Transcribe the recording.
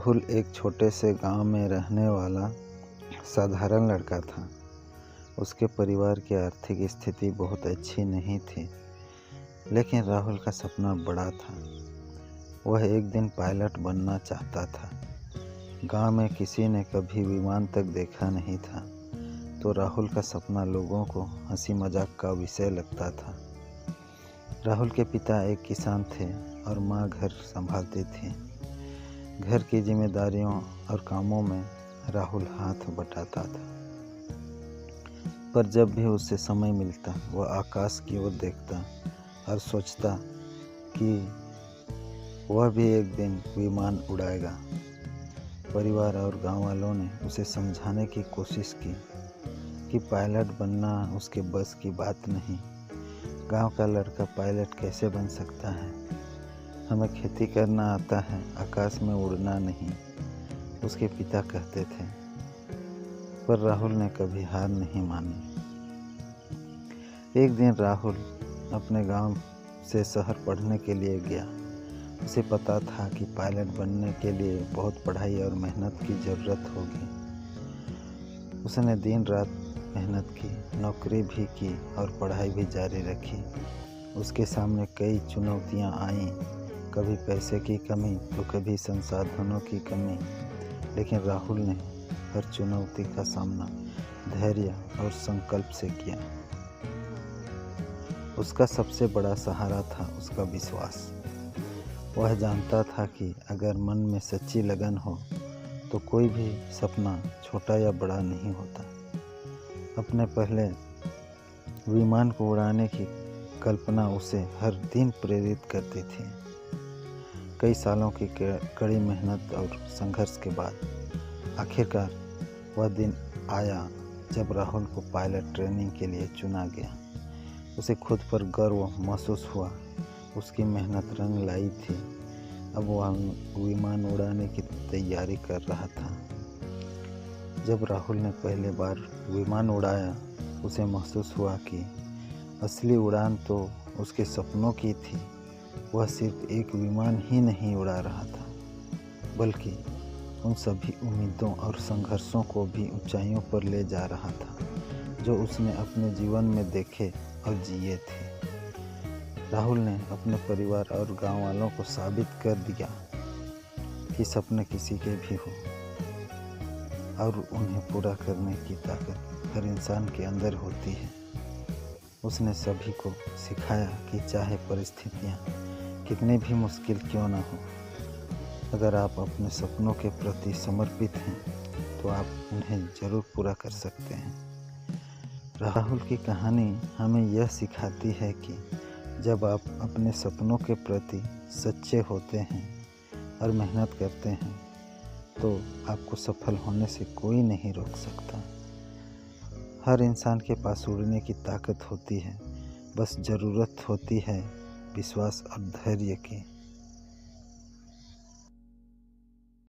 राहुल एक छोटे से गांव में रहने वाला साधारण लड़का था। उसके परिवार की आर्थिक स्थिति बहुत अच्छी नहीं थी, लेकिन राहुल का सपना बड़ा था। वह एक दिन पायलट बनना चाहता था। गांव में किसी ने कभी विमान तक देखा नहीं था, तो राहुल का सपना लोगों को हंसी मजाक का विषय लगता था। राहुल के पिता एक किसान थे और माँ घर संभालती थी। घर की जिम्मेदारियों और कामों में राहुल हाथ बटाता था, पर जब भी उसे समय मिलता वह आकाश की ओर देखता और सोचता कि वह भी एक दिन विमान उड़ाएगा। परिवार और गांव वालों ने उसे समझाने की कोशिश की कि पायलट बनना उसके बस की बात नहीं। गांव का लड़का पायलट कैसे बन सकता है? हमें खेती करना आता है, आकाश में उड़ना नहीं, उसके पिता कहते थे। पर राहुल ने कभी हार नहीं मानी। एक दिन राहुल अपने गांव से शहर पढ़ने के लिए गया। उसे पता था कि पायलट बनने के लिए बहुत पढ़ाई और मेहनत की ज़रूरत होगी। उसने दिन रात मेहनत की, नौकरी भी की और पढ़ाई भी जारी रखी। उसके सामने कई चुनौतियां आईं, कभी पैसे की कमी तो कभी संसाधनों की कमी, लेकिन राहुल ने हर चुनौती का सामना धैर्य और संकल्प से किया। उसका सबसे बड़ा सहारा था उसका विश्वास। वह जानता था कि अगर मन में सच्ची लगन हो तो कोई भी सपना छोटा या बड़ा नहीं होता। अपने पहले विमान को उड़ाने की कल्पना उसे हर दिन प्रेरित करती थी। कई सालों की कड़ी मेहनत और संघर्ष के बाद आखिरकार वह दिन आया जब राहुल को पायलट ट्रेनिंग के लिए चुना गया। उसे खुद पर गर्व महसूस हुआ। उसकी मेहनत रंग लाई थी। अब वह विमान उड़ाने की तैयारी कर रहा था। जब राहुल ने पहली बार विमान उड़ाया, उसे महसूस हुआ कि असली उड़ान तो उसके सपनों की थी। वह सिर्फ एक विमान ही नहीं उड़ा रहा था, बल्कि उन सभी उम्मीदों और संघर्षों को भी ऊंचाइयों पर ले जा रहा था जो उसने अपने जीवन में देखे और जिए थे। राहुल ने अपने परिवार और गांव वालों को साबित कर दिया कि सपने किसी के भी हो और उन्हें पूरा करने की ताकत हर इंसान के अंदर होती है। उसने सभी को सिखाया कि चाहे परिस्थितियाँ कितनी भी मुश्किल क्यों ना हो, अगर आप अपने सपनों के प्रति समर्पित हैं तो आप उन्हें ज़रूर पूरा कर सकते हैं। राहुल की कहानी हमें यह सिखाती है कि जब आप अपने सपनों के प्रति सच्चे होते हैं और मेहनत करते हैं तो आपको सफल होने से कोई नहीं रोक सकता। हर इंसान के पास उड़ने की ताकत होती है, बस ज़रूरत होती है विश्वास और धैर्य की।